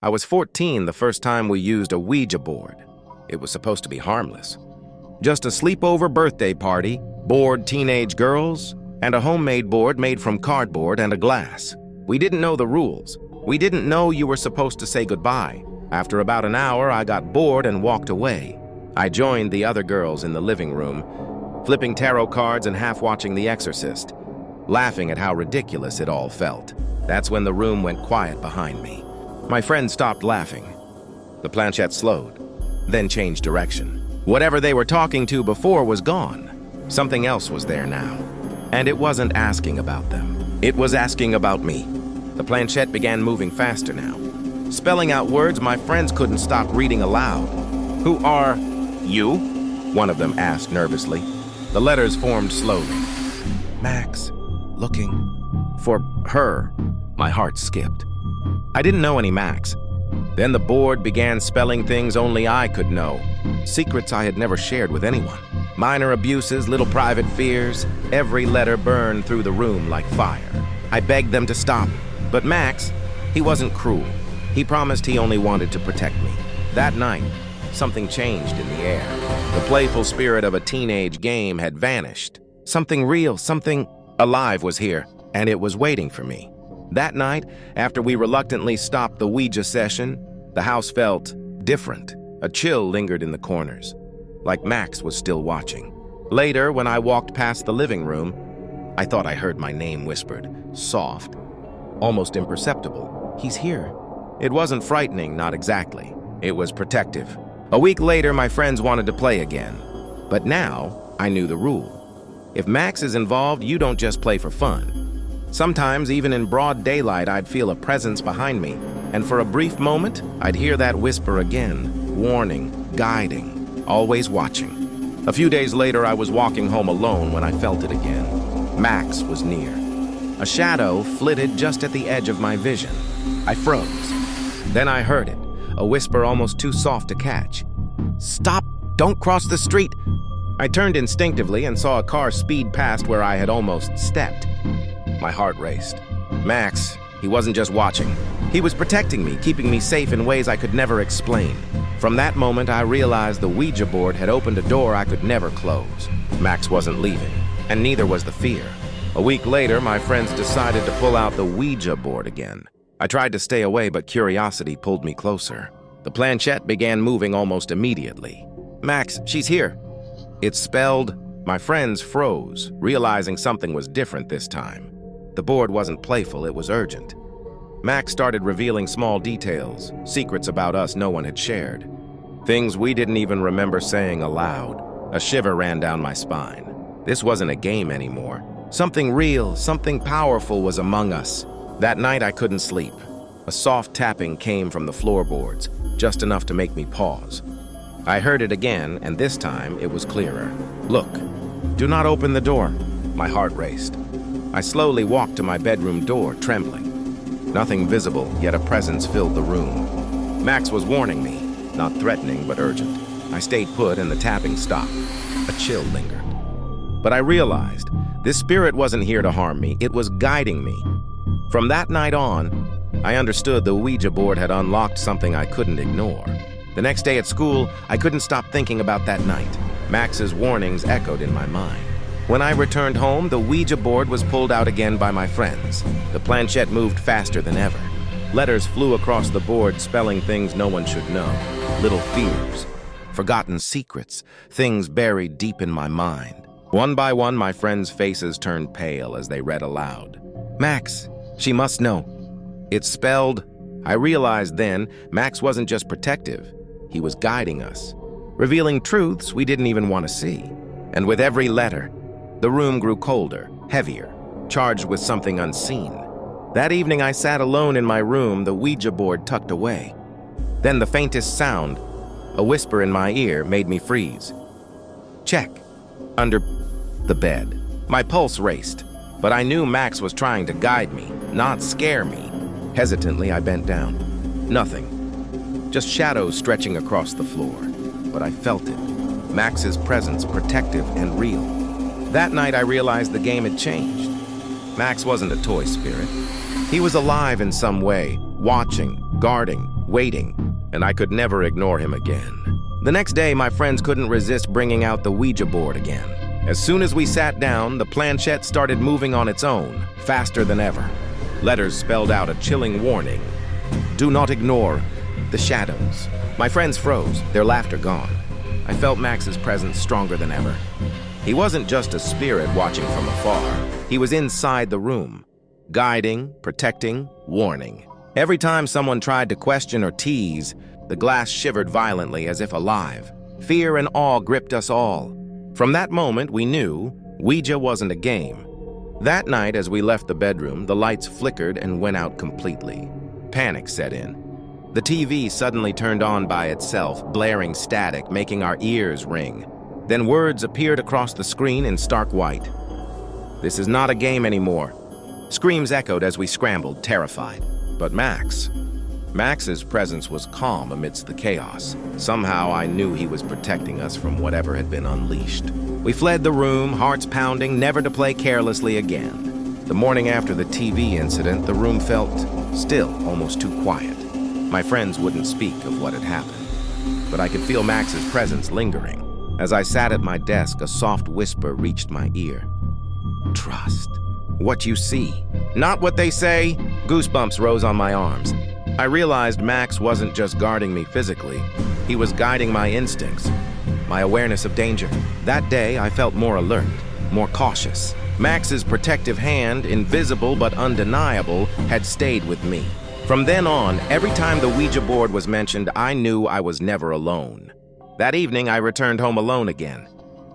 I was 14 the first time we used a Ouija board. It was supposed to be harmless. Just a sleepover birthday party, bored teenage girls, and a homemade board made from cardboard and a glass. We didn't know the rules. We didn't know you were supposed to say goodbye. After about an hour, I got bored and walked away. I joined the other girls in the living room, flipping tarot cards and half watching The Exorcist, laughing at how ridiculous it all felt. That's when the room went quiet behind me. My friend stopped laughing. The planchette slowed, then changed direction. Whatever they were talking to before was gone. Something else was there now. And it wasn't asking about them. It was asking about me. The planchette began moving faster now, spelling out words my friends couldn't stop reading aloud. "Who are you?" one of them asked nervously. The letters formed slowly. "Max, looking for her." My heart skipped. I didn't know any Max. Then the board began spelling things only I could know. Secrets I had never shared with anyone. Minor abuses, little private fears. Every letter burned through the room like fire. I begged them to stop. But Max, he wasn't cruel. He promised he only wanted to protect me. That night, something changed in the air. The playful spirit of a teenage game had vanished. Something real, something alive was here, and it was waiting for me. That night, after we reluctantly stopped the Ouija session, the house felt different. A chill lingered in the corners, like Max was still watching. Later, when I walked past the living room, I thought I heard my name whispered, soft, almost imperceptible. "He's here." It wasn't frightening, not exactly. It was protective. A week later, my friends wanted to play again. But now, I knew the rule. If Max is involved, you don't just play for fun. Sometimes, even in broad daylight, I'd feel a presence behind me, and for a brief moment, I'd hear that whisper again, warning, guiding, always watching. A few days later, I was walking home alone when I felt it again. Max was near. A shadow flitted just at the edge of my vision. I froze. Then I heard it, a whisper almost too soft to catch. "Stop! Don't cross the street!" I turned instinctively and saw a car speed past where I had almost stepped. My heart raced. Max, he wasn't just watching. He was protecting me, keeping me safe in ways I could never explain. From that moment, I realized the Ouija board had opened a door I could never close. Max wasn't leaving, and neither was the fear. A week later, my friends decided to pull out the Ouija board again. I tried to stay away, but curiosity pulled me closer. The planchette began moving almost immediately. "Max, she's here." It spelled. My friends froze, realizing something was different this time. The board wasn't playful, it was urgent. Max started revealing small details, secrets about us no one had shared. Things we didn't even remember saying aloud. A shiver ran down my spine. This wasn't a game anymore. Something real, something powerful was among us. That night I couldn't sleep. A soft tapping came from the floorboards, just enough to make me pause. I heard it again, and this time it was clearer. "Look, do not open the door." My heart raced. I slowly walked to my bedroom door, trembling. Nothing visible, yet a presence filled the room. Max was warning me, not threatening but urgent. I stayed put and the tapping stopped. A chill lingered. But I realized this spirit wasn't here to harm me, it was guiding me. From that night on, I understood the Ouija board had unlocked something I couldn't ignore. The next day at school, I couldn't stop thinking about that night. Max's warnings echoed in my mind. When I returned home, the Ouija board was pulled out again by my friends. The planchette moved faster than ever. Letters flew across the board, spelling things no one should know. Little fears, forgotten secrets, things buried deep in my mind. One by one, my friends' faces turned pale as they read aloud. "Max, she must know." It spelled. I realized then, Max wasn't just protective. He was guiding us, revealing truths we didn't even want to see. And with every letter, the room grew colder, heavier, charged with something unseen. That evening I sat alone in my room, the Ouija board tucked away. Then the faintest sound, a whisper in my ear, made me freeze. "Check." Under the bed. My pulse raced, but I knew Max was trying to guide me, not scare me. Hesitantly, I bent down. Nothing. Just shadows stretching across the floor. But I felt it. Max's presence, protective and real. That night, I realized the game had changed. Max wasn't a toy spirit. He was alive in some way, watching, guarding, waiting, and I could never ignore him again. The next day, my friends couldn't resist bringing out the Ouija board again. As soon as we sat down, the planchette started moving on its own, faster than ever. Letters spelled out a chilling warning. Do not ignore the shadows. My friends froze, their laughter gone. I felt Max's presence stronger than ever. He wasn't just a spirit watching from afar. He was inside the room, guiding, protecting, warning. Every time someone tried to question or tease, the glass shivered violently as if alive. Fear and awe gripped us all. From that moment, we knew Ouija wasn't a game. That night, as we left the bedroom, the lights flickered and went out completely. Panic set in. The TV suddenly turned on by itself, blaring static, making our ears ring. Then words appeared across the screen in stark white. This is not a game anymore. Screams echoed as we scrambled, terrified. But Max's presence was calm amidst the chaos. Somehow I knew he was protecting us from whatever had been unleashed. We fled the room, hearts pounding, never to play carelessly again. The morning after the TV incident, the room felt still, almost too quiet. My friends wouldn't speak of what had happened, but I could feel Max's presence lingering. As I sat at my desk, a soft whisper reached my ear. Trust what you see, not what they say. Goosebumps rose on my arms. I realized Max wasn't just guarding me physically. He was guiding my instincts, my awareness of danger. That day, I felt more alert, more cautious. Max's protective hand, invisible but undeniable, had stayed with me. From then on, every time the Ouija board was mentioned, I knew I was never alone. That evening, I returned home alone again.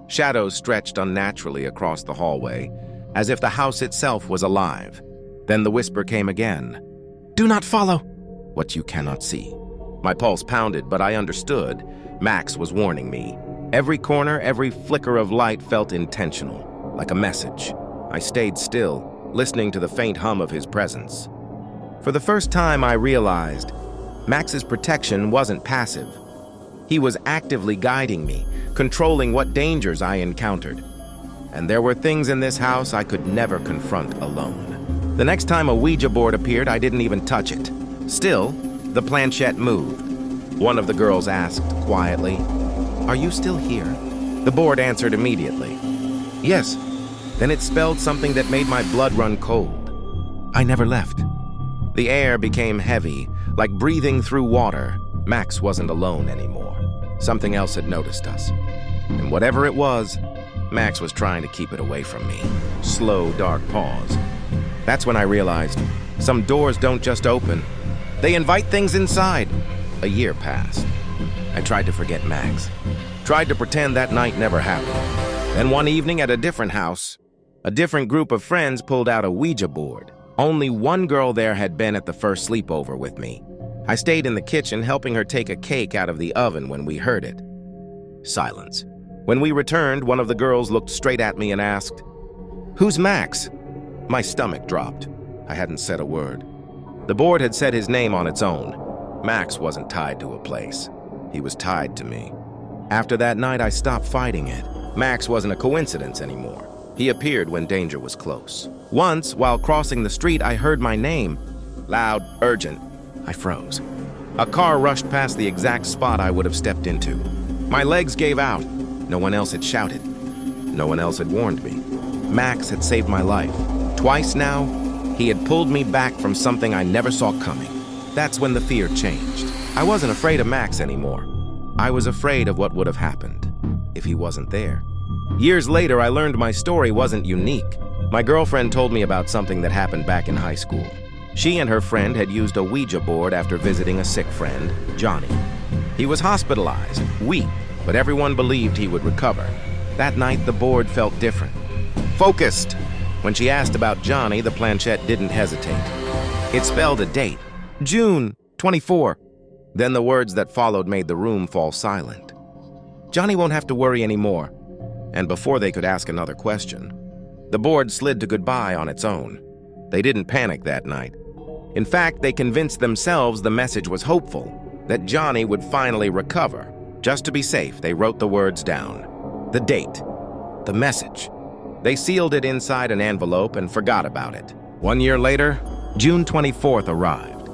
Shadows stretched unnaturally across the hallway, as if the house itself was alive. Then the whisper came again. Do not follow what you cannot see. My pulse pounded, but I understood. Max was warning me. Every corner, every flicker of light felt intentional, like a message. I stayed still, listening to the faint hum of his presence. For the first time, I realized Max's protection wasn't passive. He was actively guiding me, controlling what dangers I encountered. And there were things in this house I could never confront alone. The next time a Ouija board appeared, I didn't even touch it. Still, the planchette moved. One of the girls asked quietly, Are you still here? The board answered immediately. Yes. Then it spelled something that made my blood run cold. I never left. The air became heavy, like breathing through water. Max wasn't alone anymore. Something else had noticed us. And whatever it was, Max was trying to keep it away from me. Slow, dark pause. That's when I realized some doors don't just open. They invite things inside. A year passed. I tried to forget Max. Tried to pretend that night never happened. Then one evening at a different house, a different group of friends pulled out a Ouija board. Only one girl there had been at the first sleepover with me. I stayed in the kitchen helping her take a cake out of the oven when we heard it. Silence. When we returned, one of the girls looked straight at me and asked, Who's Max? My stomach dropped. I hadn't said a word. The board had said his name on its own. Max wasn't tied to a place. He was tied to me. After that night, I stopped fighting it. Max wasn't a coincidence anymore. He appeared when danger was close. Once, while crossing the street, I heard my name. Loud, urgent. I froze. A car rushed past the exact spot I would have stepped into. My legs gave out. No one else had shouted. No one else had warned me. Max had saved my life. Twice now, he had pulled me back from something I never saw coming. That's when the fear changed. I wasn't afraid of Max anymore. I was afraid of what would have happened if he wasn't there. Years later, I learned my story wasn't unique. My girlfriend told me about something that happened back in high school. She and her friend had used a Ouija board after visiting a sick friend, Johnny. He was hospitalized, weak, but everyone believed he would recover. That night, the board felt different. Focused. When she asked about Johnny, the planchette didn't hesitate. It spelled a date, June 24. Then the words that followed made the room fall silent. Johnny won't have to worry anymore. And before they could ask another question, the board slid to goodbye on its own. They didn't panic that night. In fact, they convinced themselves the message was hopeful, that Johnny would finally recover. Just to be safe, they wrote the words down. The date. The message. They sealed it inside an envelope and forgot about it. 1 year later, June 24th arrived.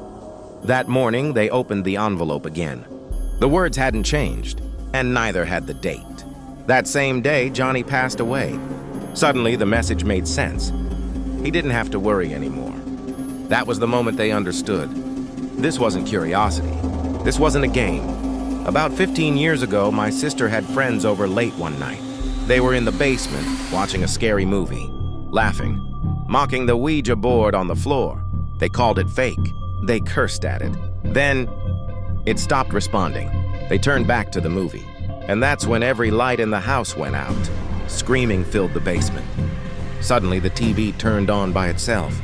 That morning, they opened the envelope again. The words hadn't changed, and neither had the date. That same day, Johnny passed away. Suddenly, the message made sense. He didn't have to worry anymore. That was the moment they understood. This wasn't curiosity. This wasn't a game. About 15 years ago, my sister had friends over late one night. They were in the basement, watching a scary movie, laughing, mocking the Ouija board on the floor. They called it fake. They cursed at it. Then, it stopped responding. They turned back to the movie. And that's when every light in the house went out. Screaming filled the basement. Suddenly, the TV turned on by itself,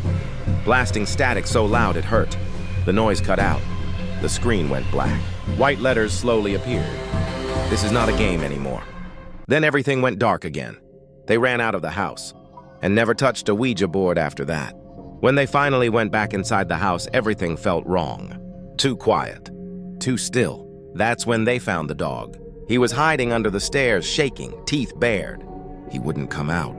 blasting static so loud it hurt. The noise cut out. The screen went black. White letters slowly appeared. This is not a game anymore. Then everything went dark again. They ran out of the house and never touched a Ouija board after that. When they finally went back inside the house, everything felt wrong. Too quiet. Too still. That's when they found the dog. He was hiding under the stairs, shaking, teeth bared. He wouldn't come out.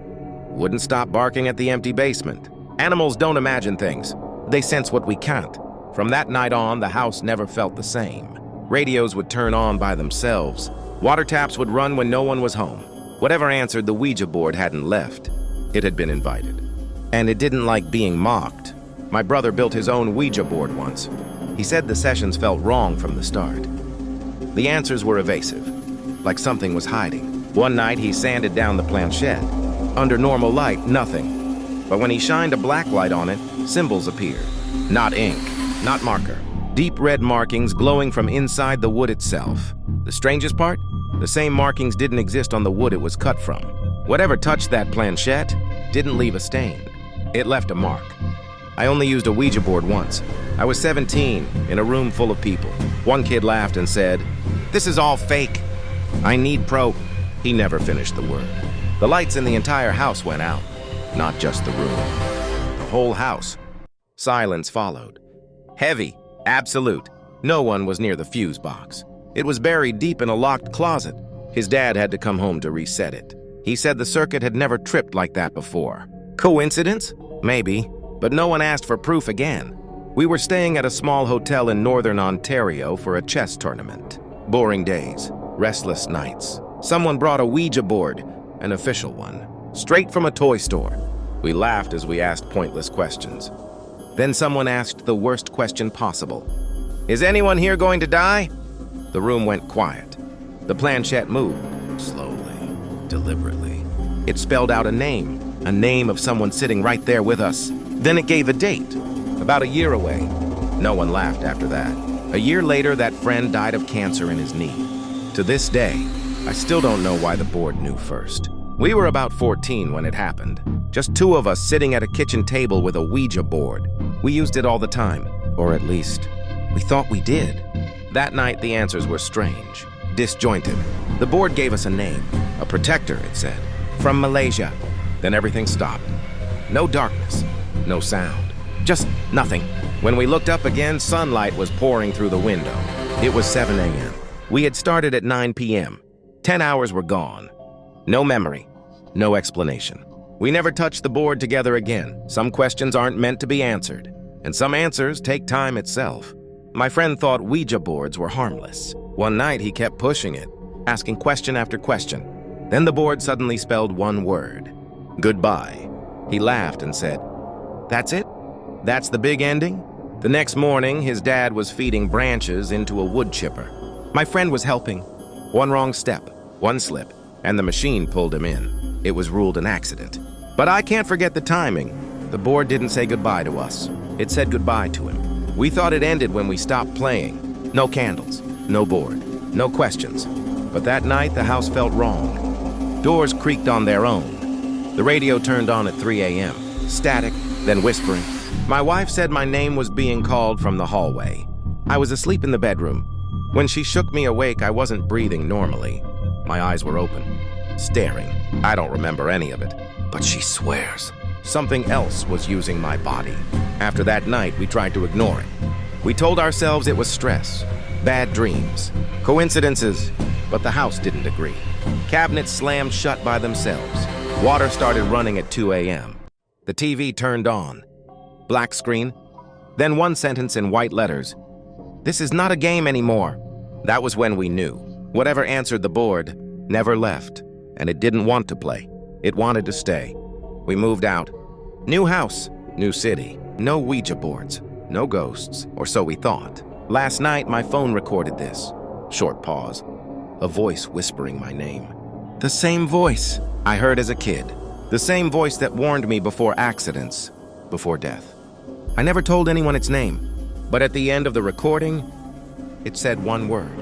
Wouldn't stop barking at the empty basement. Animals don't imagine things. They sense what we can't. From that night on, the house never felt the same. Radios would turn on by themselves. Water taps would run when no one was home. Whatever answered, the Ouija board hadn't left. It had been invited. And it didn't like being mocked. My brother built his own Ouija board once. He said the sessions felt wrong from the start. The answers were evasive, like something was hiding. One night, he sanded down the planchette. Under normal light, nothing. But when he shined a black light on it, symbols appeared. Not ink, not marker. Deep red markings glowing from inside the wood itself. The strangest part? The same markings didn't exist on the wood it was cut from. Whatever touched that planchette didn't leave a stain. It left a mark. I only used a Ouija board once. I was 17, in a room full of people. One kid laughed and said, "This is all fake. I need pro." He never finished the word. The lights in the entire house went out, not just the room. The whole house. Silence followed. Heavy, absolute. No one was near the fuse box. It was buried deep in a locked closet. His dad had to come home to reset it. He said the circuit had never tripped like that before. Coincidence? Maybe, but no one asked for proof again. We were staying at a small hotel in northern Ontario for a chess tournament. Boring days, restless nights. Someone brought a Ouija board, an official one, straight from a toy store. We laughed as we asked pointless questions. Then someone asked the worst question possible. "Is anyone here going to die?" The room went quiet. The planchette moved, slowly, deliberately. It spelled out a name of someone sitting right there with us. Then it gave a date, about a year away. No one laughed after that. A year later, that friend died of cancer in his knee. To this day, I still don't know why the board knew first. We were about 14 when it happened. Just two of us sitting at a kitchen table with a Ouija board. We used it all the time, or at least, we thought we did. That night, the answers were strange, disjointed. The board gave us a name, a protector, it said, from Malaysia. Then everything stopped. No darkness, no sound, just nothing. When we looked up again, sunlight was pouring through the window. It was 7 a.m. We had started at 9 p.m. 10 hours were gone. No memory, no explanation. We never touched the board together again. Some questions aren't meant to be answered, and some answers take time itself. My friend thought Ouija boards were harmless. One night, he kept pushing it, asking question after question. Then the board suddenly spelled one word: goodbye. He laughed and said, "That's it? That's the big ending?" The next morning, his dad was feeding branches into a wood chipper. My friend was helping. One wrong step, one slip, and the machine pulled him in. It was ruled an accident. But I can't forget the timing. The board didn't say goodbye to us. It said goodbye to him. We thought it ended when we stopped playing. No candles, no board, no questions. But that night, the house felt wrong. Doors creaked on their own. The radio turned on at 3 a.m. Static, then whispering. My wife said my name was being called from the hallway. I was asleep in the bedroom. When she shook me awake, I wasn't breathing normally. My eyes were open, staring. I don't remember any of it, but she swears something else was using my body. After that night, we tried to ignore it. We told ourselves it was stress, bad dreams, coincidences, but the house didn't agree. Cabinets slammed shut by themselves. Water started running at 2 a.m. The TV turned on. Black screen. Then one sentence in white letters, This is not a game anymore. That was when we knew. Whatever answered the board never left, and it didn't want to play. It wanted to stay. We moved out. New house, new city, no Ouija boards, no ghosts, or so we thought. Last night, my phone recorded this. Short pause. A voice whispering my name. The same voice I heard as a kid. The same voice that warned me before accidents, before death. I never told anyone its name, but at the end of the recording, it said one word.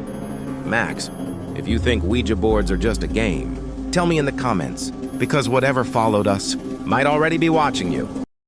Max, if you think Ouija boards are just a game, tell me in the comments, because whatever followed us might already be watching you.